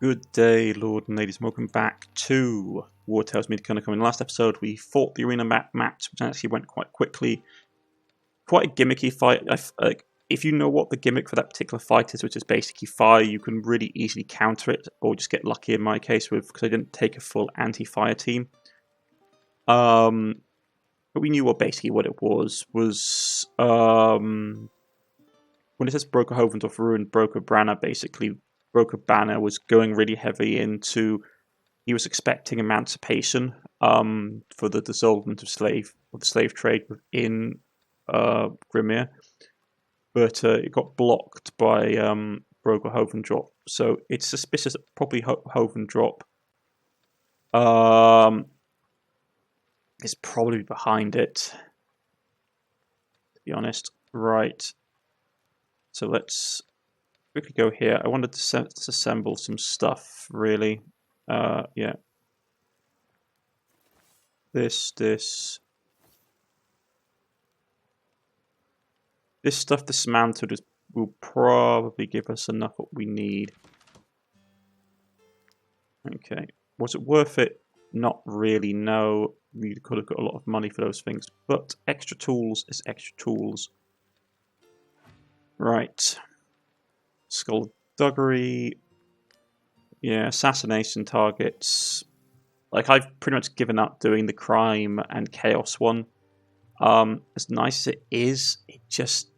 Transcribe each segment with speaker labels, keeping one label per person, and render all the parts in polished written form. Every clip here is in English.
Speaker 1: Good day, Lord and ladies, and welcome back to Wartales Meet Cornishknight. In the last episode, we fought the arena match, which actually went quite quickly. Quite a gimmicky fight. If you know what the gimmick for that particular fight is, which is basically fire, you can really easily counter it, or just get lucky in my case, because I didn't take a full anti-fire team. But we knew what it was when it says Broker Hovendorf ruined Broker Branner, basically Broker Banner was going really heavy into, he was expecting emancipation for the dissolvement of the slave trade within Grimir, but it got blocked by Broker Hovendorf. So it's suspicious that probably Hovendorf is probably behind it, to be honest. Right. So let's quickly go here. I wanted to disassemble some stuff, really. Yeah. This stuff dismantled will probably give us enough what we need. Okay. Was it worth it? Not really, no. We could have got a lot of money for those things. But extra tools is extra tools. Right. Skullduggery. Yeah, assassination targets. Like, I've pretty much given up doing the crime and chaos one. As nice as it is, it's just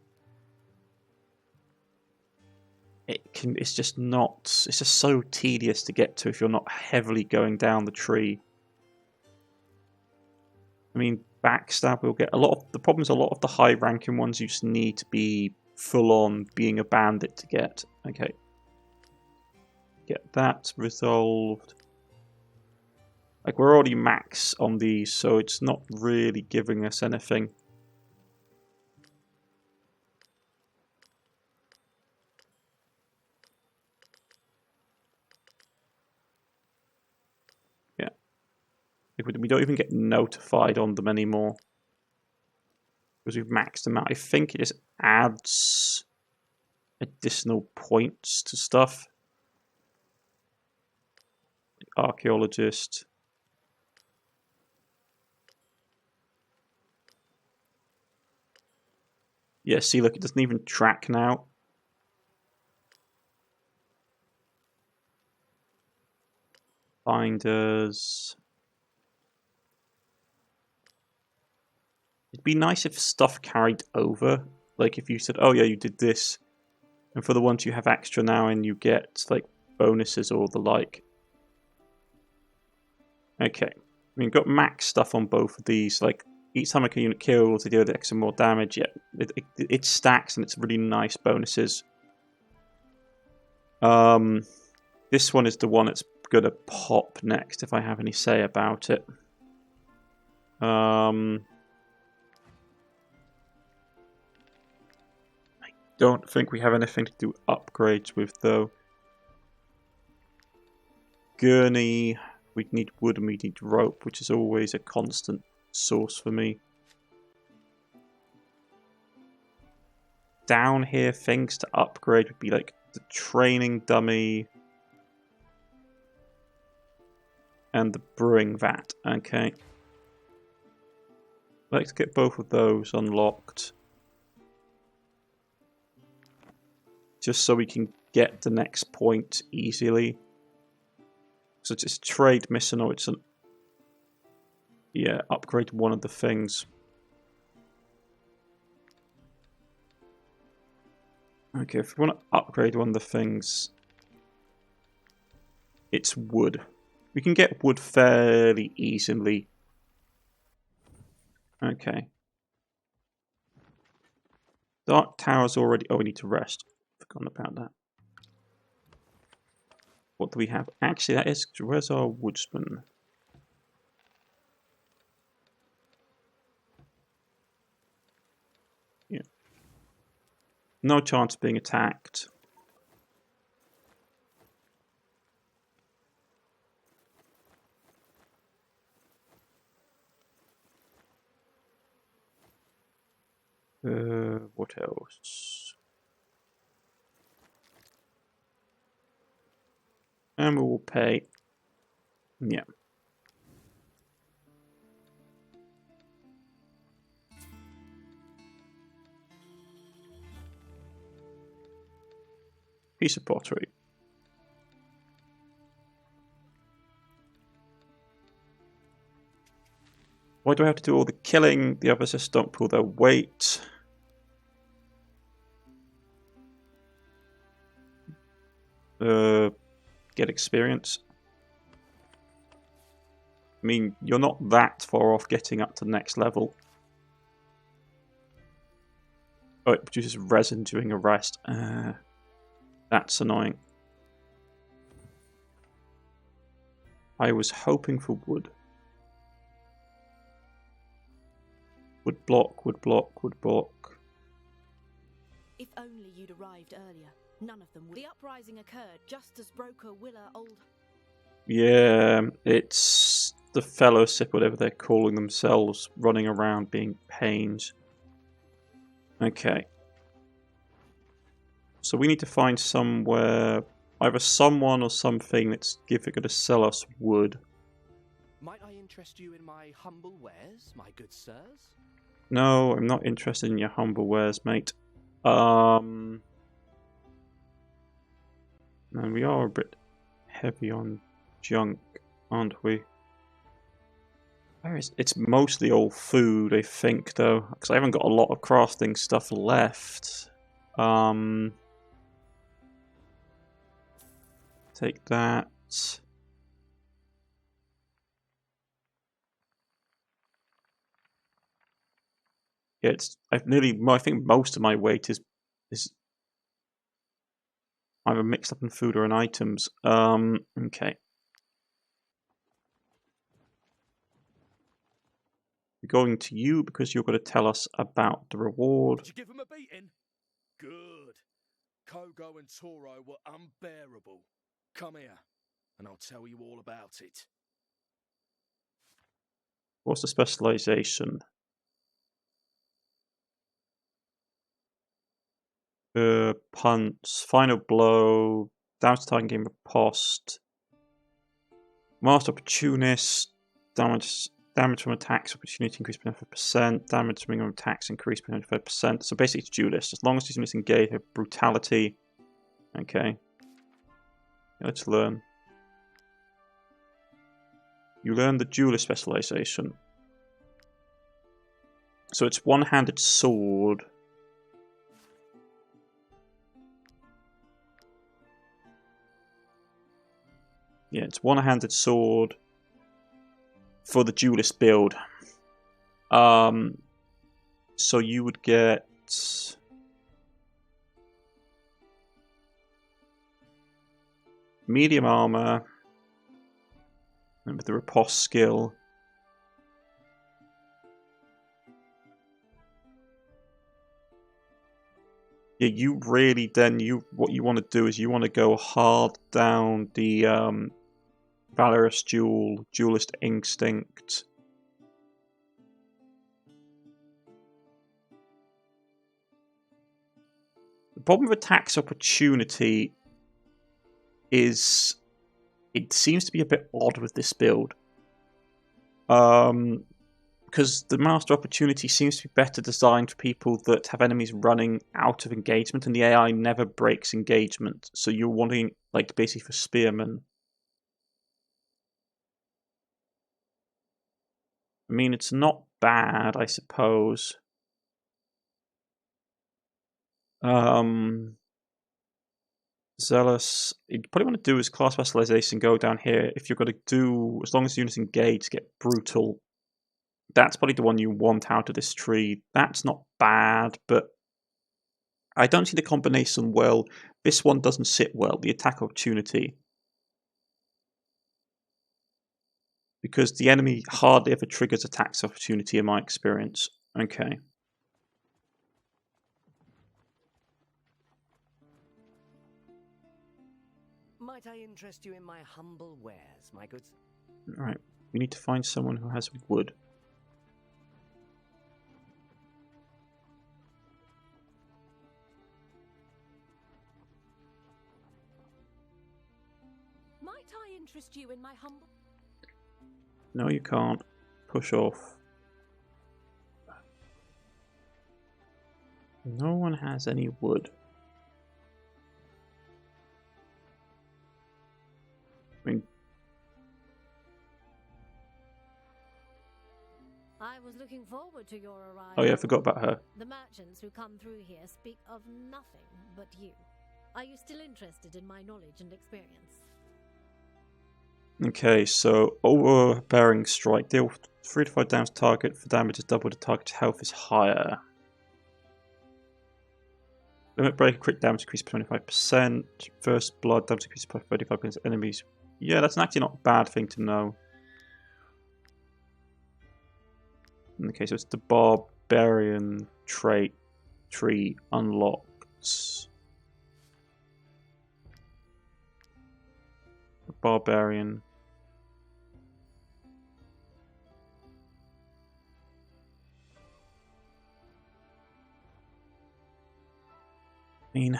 Speaker 1: so tedious to get to if you're not heavily going down the tree. I mean, backstab will get a lot of the high ranking ones you just need to be full on being a bandit to get. Okay. Get that resolved. Like, we're already max on these, so it's not really giving us anything. Yeah. We don't even get notified on them anymore, because we've maxed them out. I think it just adds additional points to stuff. Archaeologist. Yeah, see, look, it doesn't even track now. Binders. It'd be nice if stuff carried over. Like, if you said, oh yeah, you did this. And for the ones you have extra now, and you get, like, bonuses or the like. Okay. I mean, got max stuff on both of these. Like, each time a unit kills, they do extra more damage. Yeah, it stacks, and it's really nice bonuses. This one is the one that's gonna pop next, if I have any say about it. I don't think we have anything to do upgrades with, though. Gurney, we need wood and we need rope, which is always a constant source for me. Down here, things to upgrade would be like the training dummy and the brewing vat. Okay. Let's get both of those unlocked, just so we can get the next point easily. So it's trade mission, or it's upgrade one of the things. Okay, if we want to upgrade one of the things, it's wood. We can get wood fairly easily. Okay. Dark Tower's already... Oh, we need to rest. Forgotten about that. What do we have? Actually, that is... Where's our woodsman? Yeah. No chance of being attacked. What else? And we will pay. Yeah. Piece of pottery. Why do I have to do all the killing? The others just don't pull their weight. Get experience. I mean, you're not that far off getting up to the next level. Oh, it produces resin during a rest. That's annoying. I was hoping for wood. Wood block, wood block, wood block.
Speaker 2: If only you'd arrived earlier. None of them would. The uprising occurred just as Broker Willa old...
Speaker 1: Yeah, it's the fellowship, whatever they're calling themselves, running around being pains. Okay. So we need to find somewhere, either someone or something that's going to sell us wood.
Speaker 3: Might I interest you in my humble wares, my good sirs?
Speaker 1: No, I'm not interested in your humble wares, mate. And we are a bit heavy on junk, aren't we? It's mostly all food, I think, though, because I haven't got a lot of crafting stuff left. Take that. Yeah, I think most of my weight is either mixed up in food or in items. Okay. We're going to you because you're going to tell us about the reward.
Speaker 3: Did you give him a beating? Good. Kogo and Toro were unbearable. Come here, and I'll tell you all about it.
Speaker 1: What's the specialization? Punts, final blow, damage to target game riposte, master opportunist, damage from attacks, opportunity increased by 5%, damage from attacks increased by 95%. So basically it's duelist. As long as these units engage, have brutality. Okay. Let's learn. You learn the duelist specialization. So it's one-handed sword. Yeah, it's one-handed sword for the duelist build. So you would get medium armor, and with the riposte skill. Yeah, you really what you want to do is you want to go hard down the valorous duelist instinct. The problem with attacks opportunity is it seems to be a bit odd with this build. Because the master opportunity seems to be better designed for people that have enemies running out of engagement, and the AI never breaks engagement. So you're wanting, like, basically for spearmen. I mean, it's not bad, I suppose. Zealous. You probably want to do is class specialization, go down here. If you're going to do, as long as the units engage, get brutal. That's probably the one you want out of this tree. That's not bad, but I don't see the combination well. This one doesn't sit well, the attack opportunity. Because the enemy hardly ever triggers attacks opportunity in my experience. Okay.
Speaker 4: Might I interest you in my humble wares, my goods?
Speaker 1: Alright, we need to find someone who has wood.
Speaker 2: My I interest you in my humble...
Speaker 1: No, you can't. Push off. No one has any wood. I mean,
Speaker 5: I was looking forward to your arrival.
Speaker 1: oh yeah, I forgot about her.
Speaker 5: The merchants who come through here speak of nothing but you. Are you still interested in my knowledge and experience?
Speaker 1: Okay, so overbearing strike. Deal 3 to 5 damage to target. For damage is double, the target's health is higher. Limit break, crit damage increased by 25%. First blood damage increased by 35% against enemies. Yeah, that's actually not a bad thing to know. Okay, so it's the barbarian trait tree unlocked. The barbarian. I mean,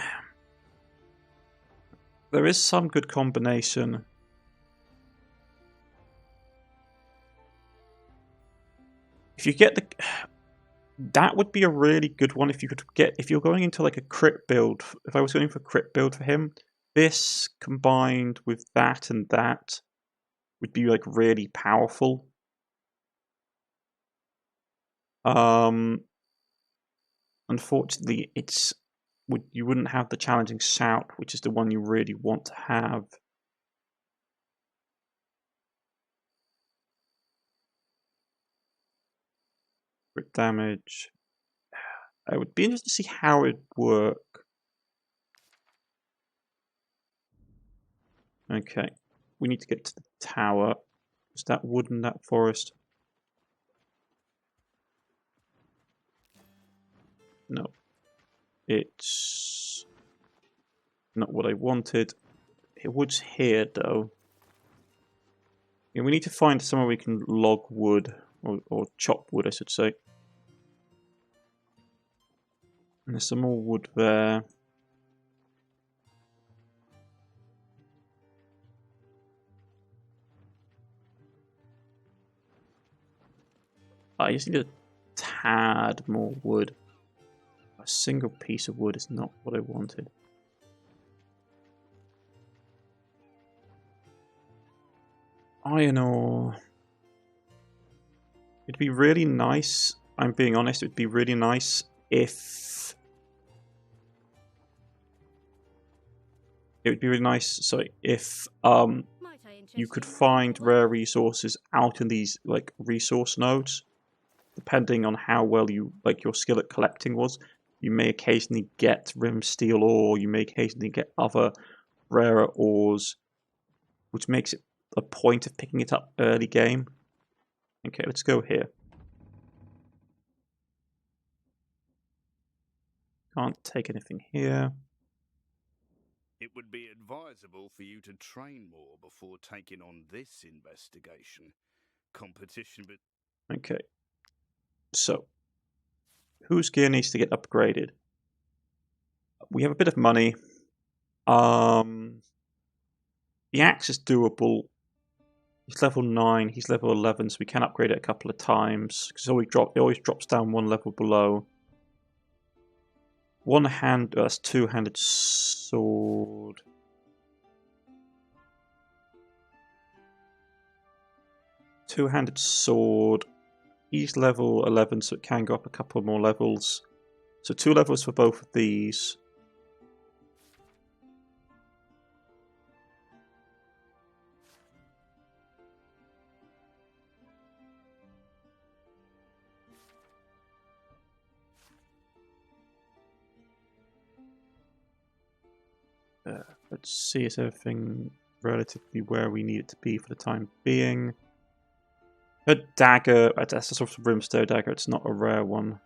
Speaker 1: there is some good combination. If you get the, that would be a really good one. If you could get, if you're going into like a crit build, if I was going for a crit build for him, this combined with that and that would be like really powerful. Unfortunately, you wouldn't have the challenging shout, which is the one you really want to have. Crit damage. I would be interested to see how it would work. Okay, we need to get to the tower. Is that wood in that forest? No. It's not what I wanted. It wood's here, though. Yeah, we need to find somewhere we can log wood, or chop wood, I should say. And there's some more wood there. I just need a tad more wood. A single piece of wood is not what I wanted. Iron ore. It'd be really nice, I'm being honest, it'd be really nice if... It would be really nice, sorry, if you could find rare resources out in these like resource nodes. Depending on how well you like your skill at collecting was, you may occasionally get rim steel ore, you may occasionally get other rarer ores, which makes it a point of picking it up early game. Okay, let's go here. Can't take anything here.
Speaker 3: It would be advisable for you to train more before taking on this investigation. Competition, but
Speaker 1: Okay. So, whose gear needs to get upgraded? We have a bit of money. The axe is doable. He's level 9, he's level 11, so we can upgrade it a couple of times. Because it always drops down one level below. That's two-handed sword. Two-handed sword. He's level 11, so it can go up a couple more levels. So 2 levels for both of these. Let's see, is everything relatively where we need it to be for the time being? Her dagger, that's a sort of brimstone dagger, it's not a rare one.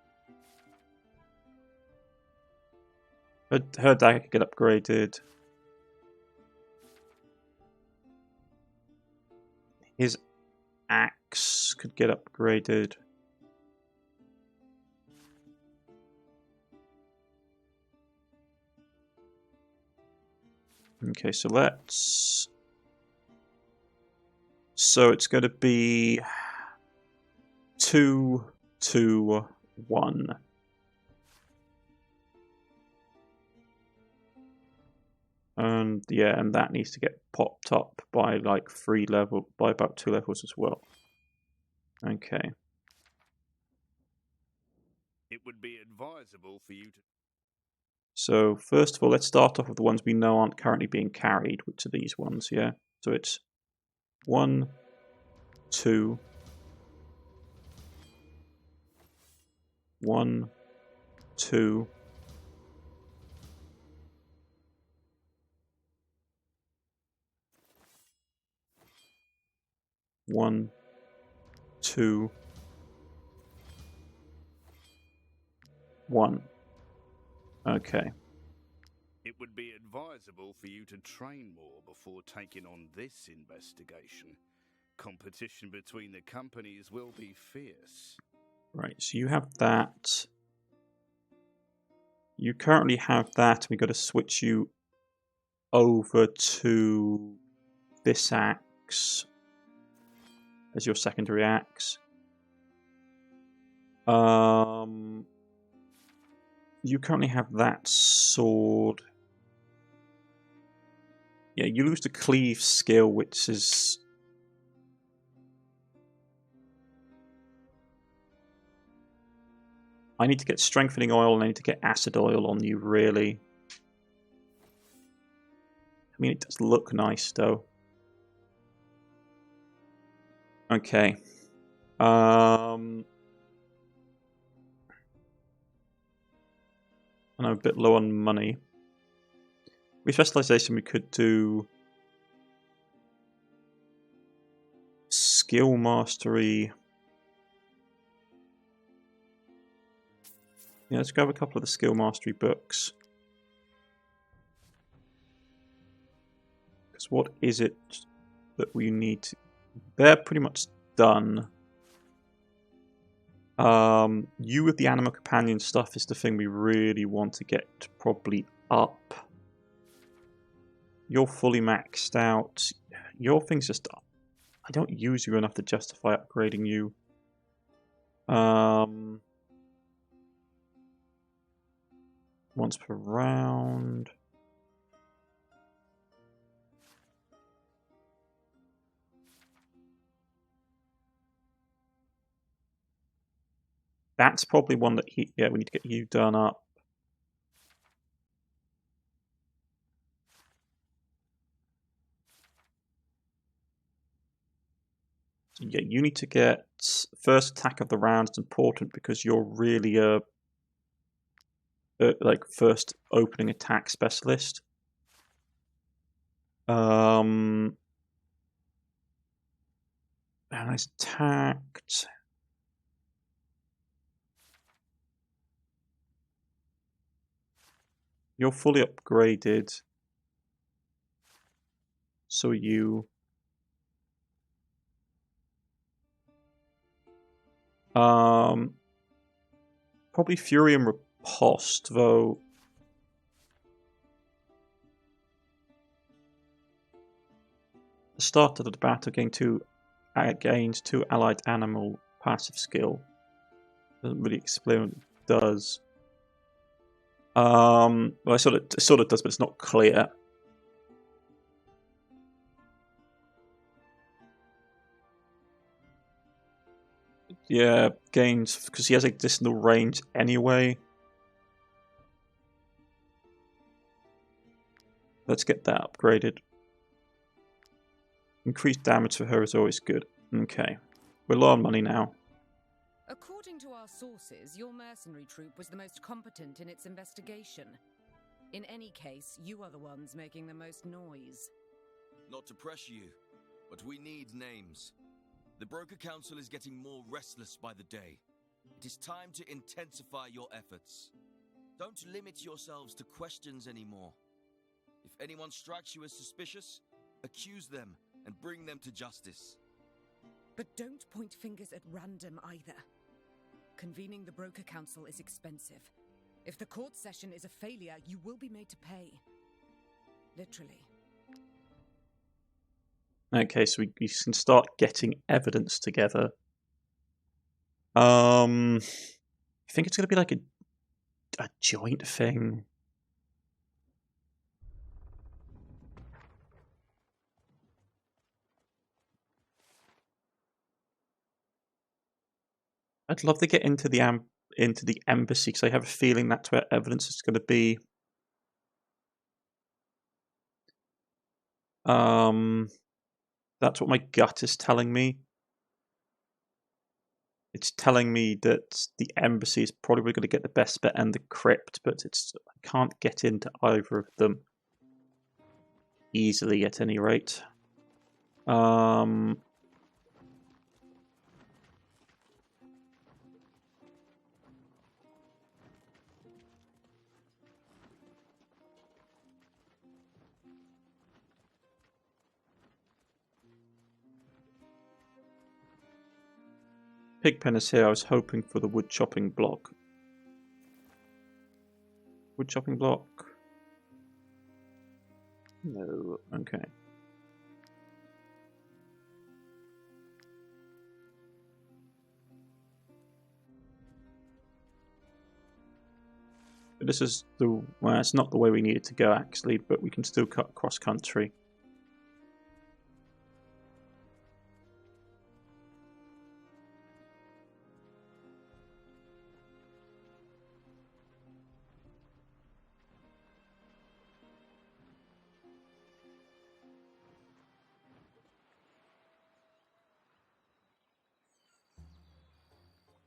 Speaker 1: Her dagger could get upgraded. His axe could get upgraded. Okay, so let's So it's going to be 2, 2, 1. And yeah, and that needs to get popped up by like by about 2 levels as well. Okay.
Speaker 3: It would be advisable for you to...
Speaker 1: So first of all, let's start off with the ones we know aren't currently being carried, which are these ones, yeah? So it's 1, 2, 1, 2, 1, 2, 1. Okay.
Speaker 3: It would be advisable for you to train more before taking on this investigation. Competition between the companies will be fierce.
Speaker 1: Right, so you have that. You currently have that. We've got to switch you over to this axe as your secondary axe. You currently have that sword. Yeah, you lose the cleave skill, which is... I need to get strengthening oil and I need to get acid oil on you, really. I mean, it does look nice, though. Okay. And I'm a bit low on money. With specialization, we could do skill mastery. Yeah, let's grab a couple of the skill mastery books. Because what is it that we need to... They're pretty much done. You with the animal companion stuff is the thing we really want to get probably up. You're fully maxed out. Your thing's just... I don't use you enough to justify upgrading you. Once per round. That's probably one that we need to get you done up. So yeah, you need to get first attack of the round. It's important because you're really a like first opening attack specialist. And I attacked. You're fully upgraded. So are you. Probably Fury and Riposte, though. The start of the battle gains 2 allied animal passive skill. Doesn't really explain what it does. Well, it sort of does, but it's not clear. Yeah, gains because he has additional range anyway. Let's get that upgraded. Increased damage for her is always good. Okay, we're low on money now.
Speaker 6: According to our sources, your mercenary troop was the most competent in its investigation. In any case, you are the ones making the most noise.
Speaker 7: Not to pressure you, but we need names. The Broker Council is getting more restless by the day. It is time to intensify your efforts. Don't limit yourselves to questions anymore. If anyone strikes you as suspicious, accuse them and bring them to justice.
Speaker 6: But don't point fingers at random either. Convening the Broker Council is expensive. If the court session is a failure, you will be made to pay. Literally.
Speaker 1: Okay, so we can start getting evidence together. I think it's going to be like a joint thing. I'd love to get into the embassy because I have a feeling that's where evidence is going to be. That's what my gut is telling me. It's telling me that the embassy is probably going to get the best bet and the crypt, but I can't get into either of them easily at any rate. Pigpen is here. I was hoping for the wood chopping block. Wood chopping block? No. Okay. This is well, it's not the way we needed to go actually, but we can still cut cross country.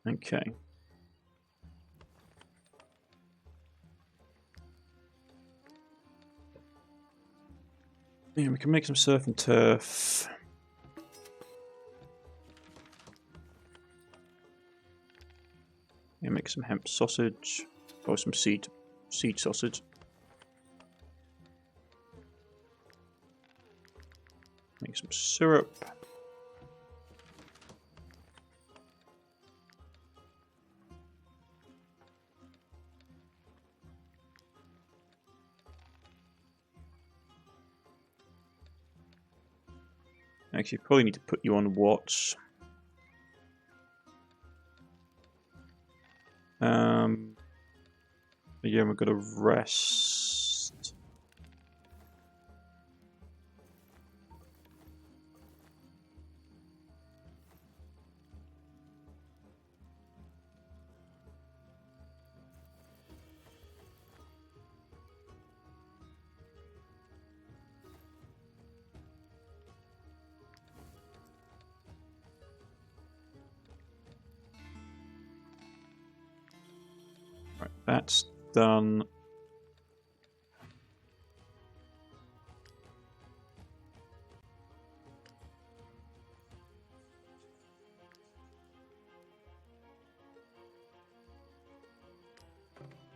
Speaker 1: Okay. Yeah, we can make some surf and turf. Yeah, make some hemp sausage. Or some seed sausage. Make some syrup. Actually, probably need to put you on watch. Yeah, we're gonna rest. Right, that's done.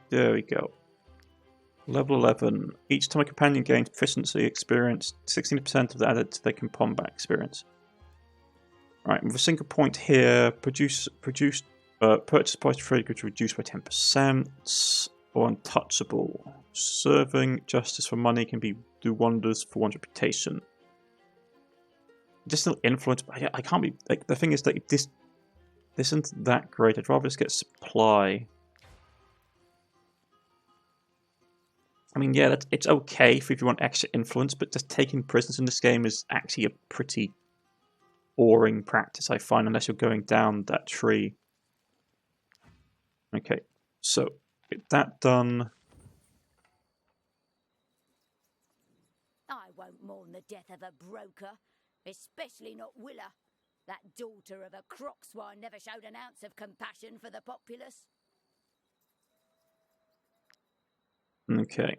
Speaker 1: There we go. Level 11. Each time a companion gains proficiency experience, 16% of that added to their combat experience. Right, with a single point here, purchase price of trade goods reduced by 10%, or untouchable. Serving justice for money can do wonders for one's reputation. Distant influence, I can't be, like, the thing is that this isn't that great. I'd rather just get supply. I mean, yeah, it's okay if you want extra influence, but just taking prisoners in this game is actually a pretty boring practice, I find, unless you're going down that tree. Okay, so get that done.
Speaker 8: I won't mourn the death of a broker, especially not Willa. That daughter of a crock swine never showed an ounce of compassion for the populace.
Speaker 1: Okay.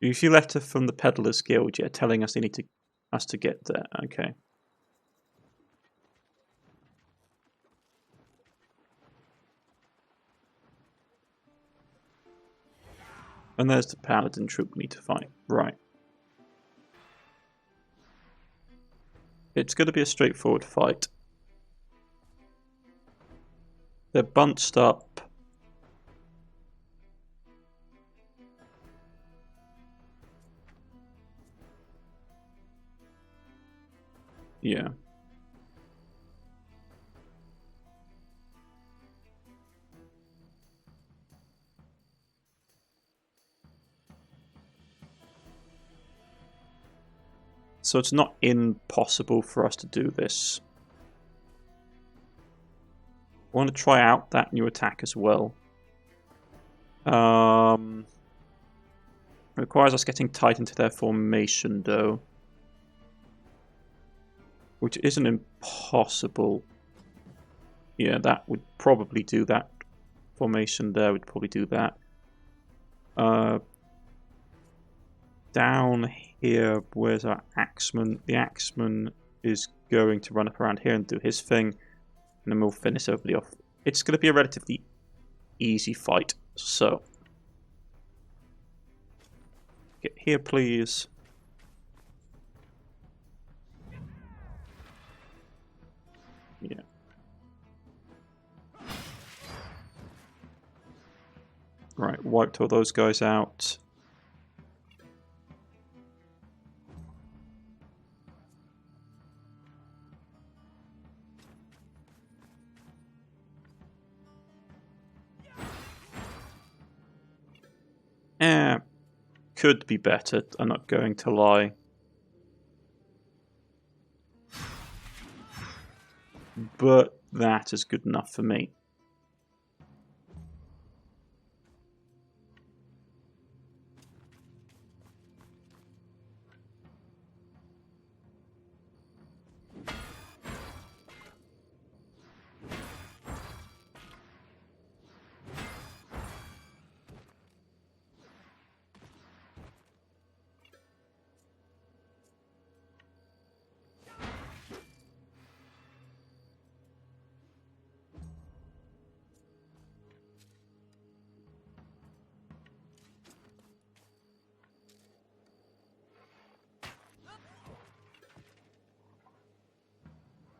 Speaker 1: You see a letter from the Peddlers Guild, yeah, telling us they need us to get there. Okay. And there's the Paladin troop we need to fight. Right. It's going to be a straightforward fight. They're bunched up. Yeah. So it's not impossible for us to do this. I want to try out that new attack as well. Requires us getting tight into their formation, though. Which isn't impossible. Yeah, that would probably do that. Formation there would probably do that. Down here, where's our axeman? The axeman is going to run up around here and do his thing. And then we'll finish everybody off. It's going to be a relatively easy fight, so... Get here, please. Yeah. Right, wiped all those guys out. Could be better, I'm not going to lie. But that is good enough for me.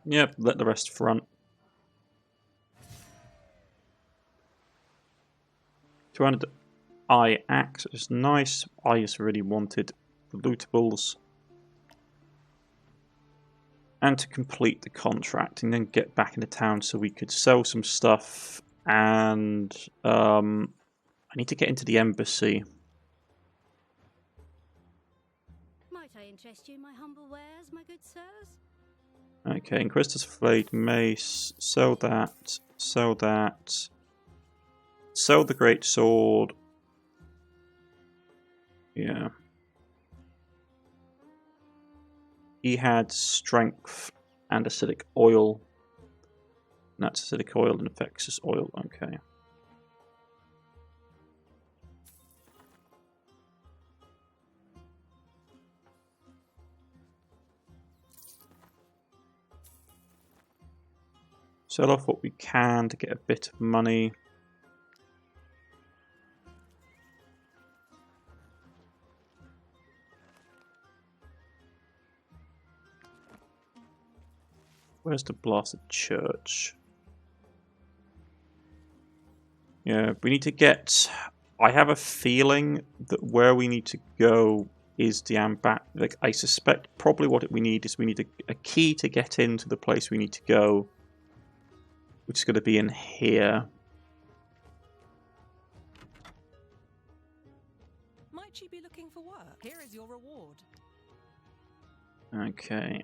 Speaker 1: Yep, let the rest front. 200 eye axe is nice. I just really wanted the lootables. And to complete the contract and then get back into town so we could sell some stuff. And I need to get into the embassy.
Speaker 5: Might I interest you in my humble wares, my good sirs?
Speaker 1: Okay, Inquisitor's Flayed Mace, sell that, sell that, sell the Great Sword. Yeah. He had Strength and Acidic Oil. And that's Acidic Oil and Infectious Oil, okay. Sell off what we can to get a bit of money. Where's the blasted church? Yeah, we need to get... I have a feeling that where we need to go is the Ambat. Like, I suspect probably what we need is we need a key to get into the place we need to go. Which is going to be in here.
Speaker 6: Might she be looking for work? Here is your reward.
Speaker 1: Okay.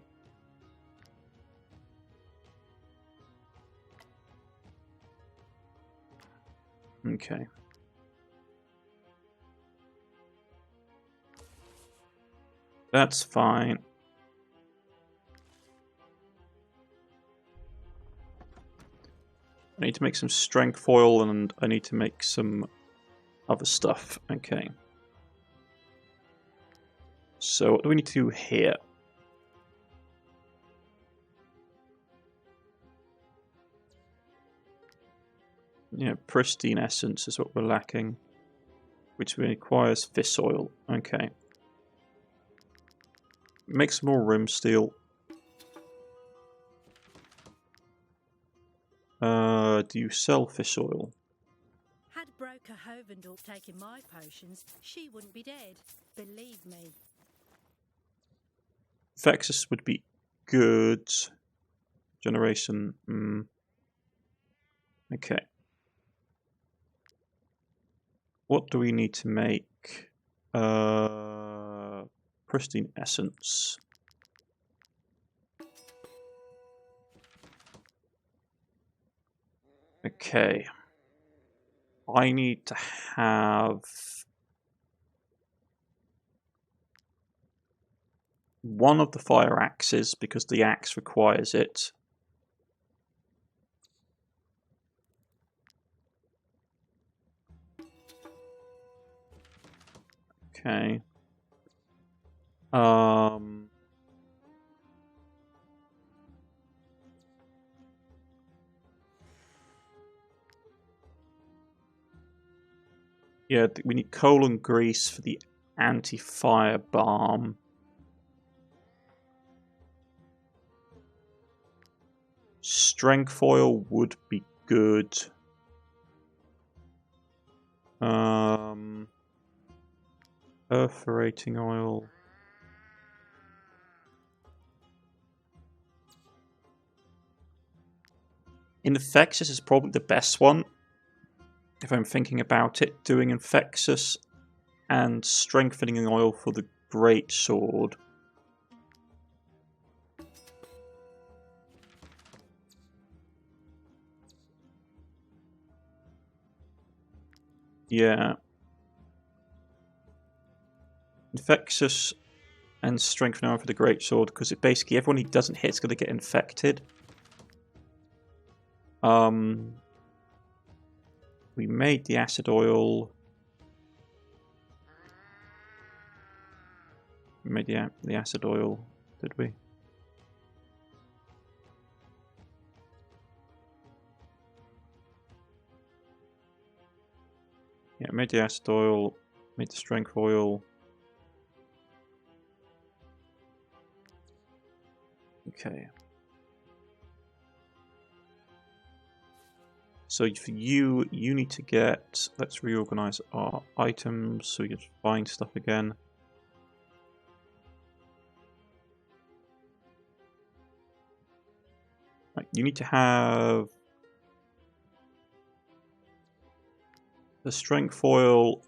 Speaker 1: Okay. That's fine. I need to make some strength foil and I need to make some other stuff. Okay. So what do we need to do here? Yeah, pristine essence is what we're lacking. Which requires fish oil. Okay. Make some more rim steel. Do you sell fish oil?
Speaker 5: Had Broker Hovendorp taken my potions, she wouldn't be dead. Believe me.
Speaker 1: Vexus would be good. Generation. Okay. What do we need to make? Pristine essence. Okay. I need to have one of the fire axes because the axe requires it. Okay. Yeah, we need coal and grease for the anti-fire balm. Strength oil would be good. Perforating oil. Infectious is probably the best one. If I'm thinking about it, doing Infectious and strengthening oil for the great sword. Yeah. Infectious and strengthening oil for the great sword, because it basically everyone he doesn't hit is going to get infected. We made the acid oil. We made the acid oil, did we? Yeah, made the acid oil, made the strength oil. Okay. So for you need to get, let's reorganize our items so we can find stuff again. Right, you need to have the strength oil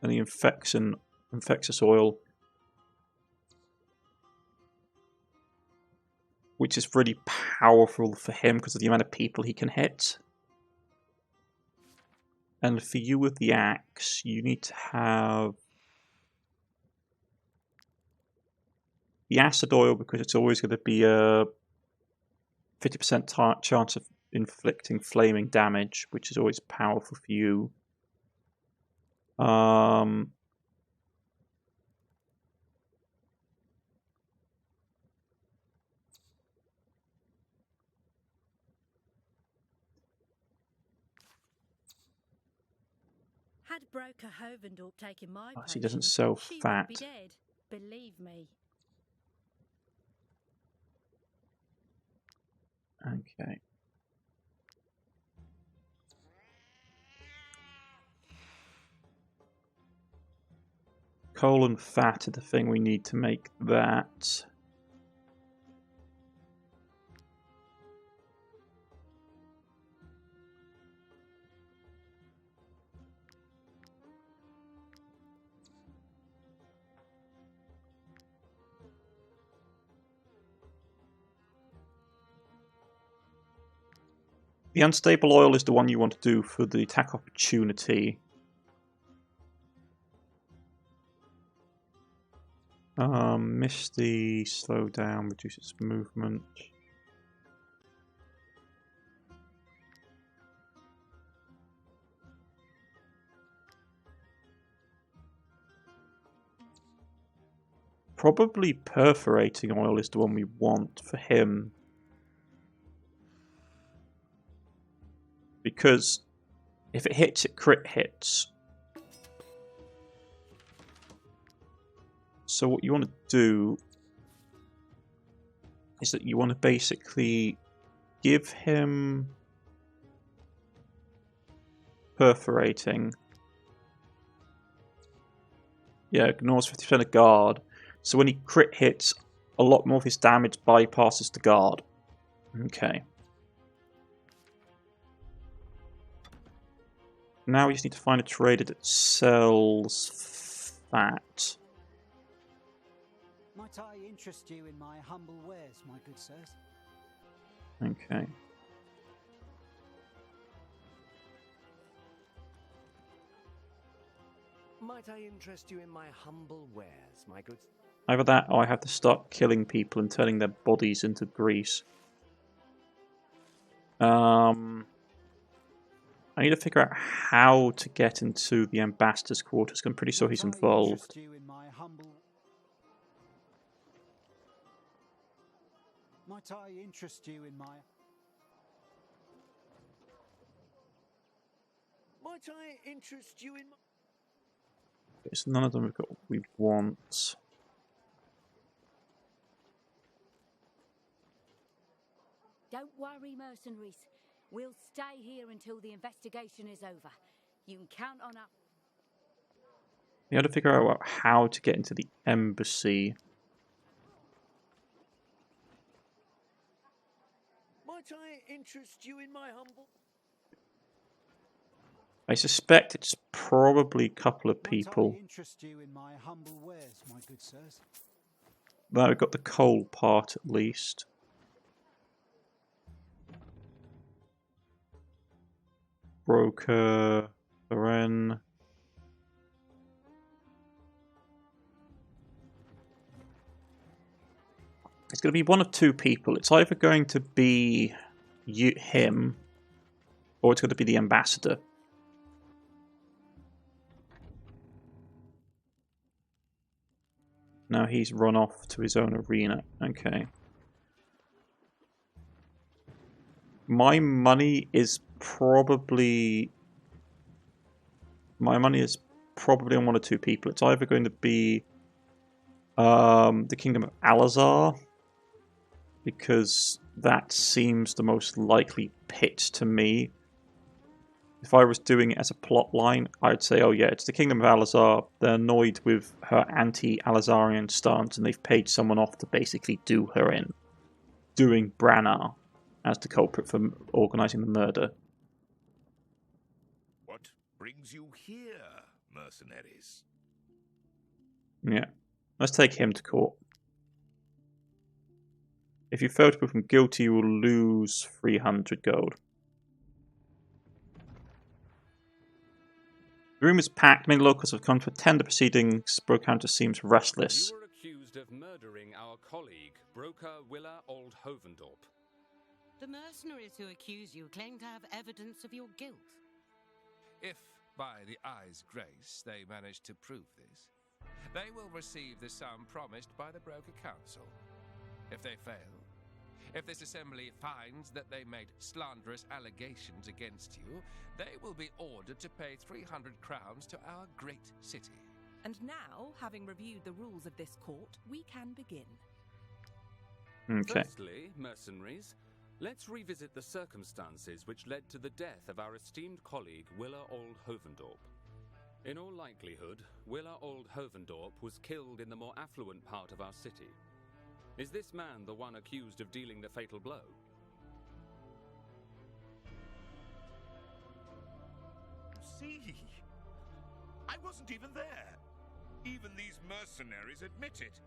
Speaker 1: and the infectious oil, which is really powerful for him because of the amount of people he can hit. And for you with the axe, you need to have the acid oil because it's always going to be a 50% chance of inflicting flaming damage, which is always powerful for you.
Speaker 2: Had broker Hovendorp taken my
Speaker 1: Oh, so he doesn't
Speaker 2: potion,
Speaker 1: sell
Speaker 2: she
Speaker 1: fat.
Speaker 2: would be dead. Believe me.
Speaker 1: Okay. Coal and fat are the thing we need to make that. The unstable oil is the one you want to do for the attack opportunity. Misty, slow down, reduces movement. Probably perforating oil is the one we want for him. Because if it hits, it crit hits. So what you want to do is that you want to basically give him perforating. Yeah, ignores 50% of guard. So when he crit hits, a lot more of his damage bypasses the guard. Okay. Now we just need to find a trader that sells fat.
Speaker 9: Might I interest you in my humble wares, my good sirs?
Speaker 1: Okay.
Speaker 4: Might I interest you in my humble wares, my good...
Speaker 1: Either that or I have to start killing people and turning their bodies into grease. I need to figure out how to get into the ambassador's quarters. I'm pretty sure he's involved.
Speaker 9: Might I interest you in my...
Speaker 4: Might I interest you in my...
Speaker 1: Okay, so none of them have got what we want.
Speaker 8: Don't worry, mercenaries. We'll stay here until the investigation is over. You can count on us.
Speaker 1: We have to figure out how to get into the embassy.
Speaker 4: Might I interest you in my humble...
Speaker 1: I suspect it's probably a couple of people.
Speaker 9: Might I interest you in my humble wares, my good sirs?
Speaker 1: Well, we've got the coal part at least. Broker, Loren. It's going to be one of two people. It's either going to be him, or it's going to be the ambassador. Now he's run off to his own arena. Okay. My money is probably... My money is probably on one or two people. It's either going to be the Kingdom of Alazar, because that seems the most likely pitch to me. If I was doing it as a plot line, I'd say, oh yeah, it's the Kingdom of Alazar. They're annoyed with her anti-Alazarian stance, and they've paid someone off to basically do her in. Doing Branagh as the culprit for organising the murder.
Speaker 3: What brings you here, mercenaries?
Speaker 1: Yeah. Let's take him to court. If you fail to prove him guilty, you will lose 300 gold. The room is packed. Many locals have come to attend the proceedings. Brocounter seems restless.
Speaker 10: You were accused of murdering our colleague, Broker Willa Old Hovendorp.
Speaker 6: The mercenaries who accuse you claim to have evidence of your guilt.
Speaker 11: If, by the eye's grace, they manage to prove this, they will receive the sum promised by the Broker Council. If they fail, if this assembly finds that they made slanderous allegations against you, they will be ordered to pay 300 crowns to our great city.
Speaker 12: And now, having reviewed the rules of this court, we can begin.
Speaker 1: Okay.
Speaker 10: Firstly, mercenaries, let's revisit the circumstances which led to the death of our esteemed colleague, Willa Old Hovendorp. In all likelihood, Willa Old Hovendorp was killed in the more affluent part of our city. Is this man the one accused of dealing the fatal blow?
Speaker 3: See? I wasn't even there. Even these mercenaries admit it.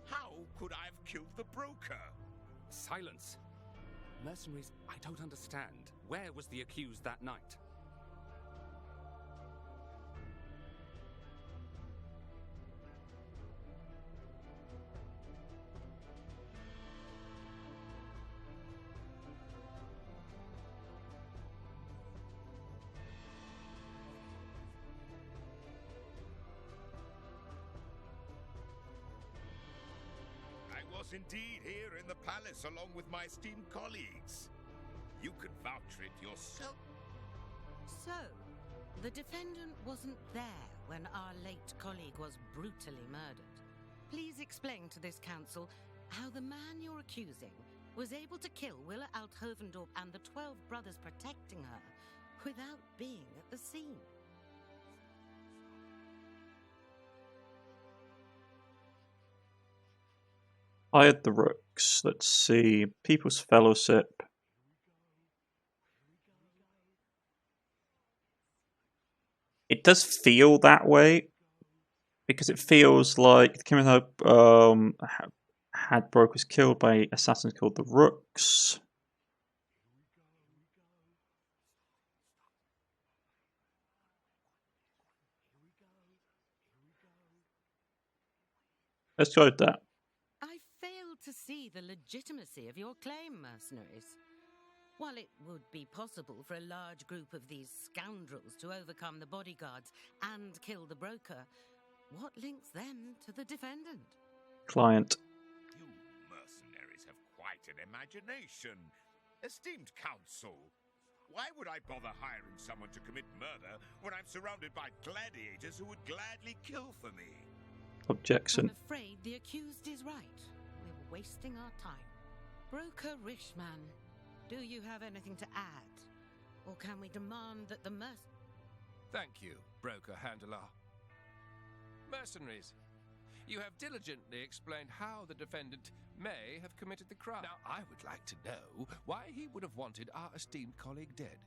Speaker 3: How could I have killed the broker?
Speaker 10: Silence! Mercenaries, I don't understand. Where was the accused that night?
Speaker 3: Indeed here in the palace along with my esteemed colleagues. You can vouch for it yourself.
Speaker 6: So, the defendant wasn't there when our late colleague was brutally murdered. Please explain to this council how the man you're accusing was able to kill Willa Alt Hovendorp and the 12 brothers protecting her without being at the scene.
Speaker 1: Hired the rooks. Let's see. People's Fellowship. It does feel that way, because it feels like the Kingdom had brokers killed by assassins called the Rooks. Let's try that.
Speaker 6: I fail to see the legitimacy of your claim, mercenaries. While it would be possible for a large group of these scoundrels to overcome the bodyguards and kill the broker, what links them to the defendant?
Speaker 1: Client.
Speaker 13: You mercenaries have quite an imagination. Esteemed counsel, why would I bother hiring someone to commit murder when I'm surrounded by gladiators who would gladly kill for me?
Speaker 1: Objection.
Speaker 6: I'm afraid the accused is right. We're wasting our time. Broker Rishman, do you have anything to add? Or can we demand that the
Speaker 11: Thank you, Broker Handler. Mercenaries, you have diligently explained how the defendant may have committed the crime. Now, I would like to know why he would have wanted our esteemed colleague dead.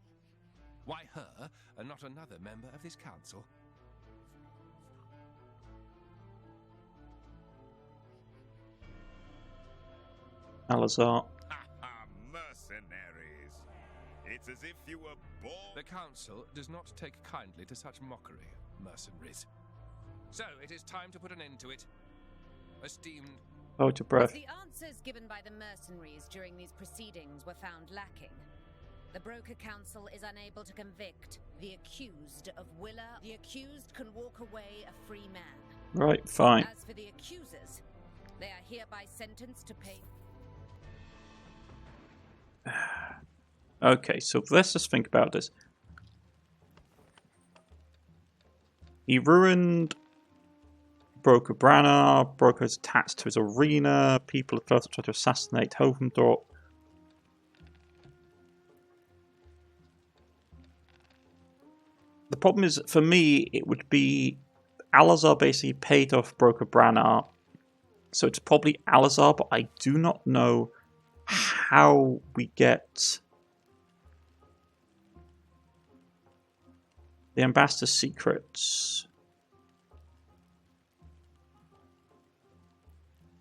Speaker 11: Why her, and not another member of this council?
Speaker 1: Alazar.
Speaker 13: Mercenaries. It's as if you were born.
Speaker 11: The council does not take kindly to such mockery, mercenaries. So, it is time to put an end to it. Esteemed...
Speaker 1: Hold your breath.
Speaker 14: The answers given by the mercenaries during these proceedings were found lacking. The Broker Council is unable to convict the accused of Willa. The accused can walk away a free man.
Speaker 1: Right, fine.
Speaker 14: As for the accusers, they are hereby sentenced to pay...
Speaker 1: Okay, so let's just think about this. He ruined Broker Branagh, Broker's attached to his arena, people have tried to assassinate Hovendorp. The problem is, for me, it would be Alazar basically paid off Broker Branagh, so it's probably Alazar, but I do not know how we get the ambassador's secrets.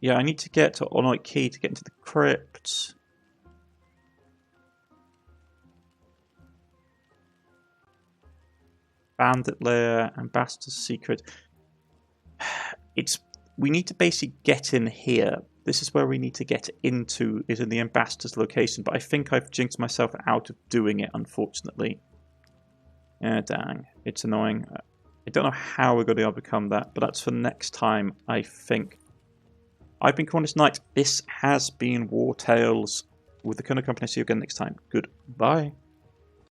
Speaker 1: Yeah, I need to get to Ornoit Key to get into the crypt. Bandit lair, ambassador's secret. We need to basically get in here. This is where we need to get into, is in the ambassador's location, but I think I've jinxed myself out of doing it, unfortunately. Yeah, dang. It's annoying. I don't know how we're going to overcome that, but that's for next time, I think. I've been Cornish-knight. This has been Wartales with the Cornish Company. See you again next time. Goodbye.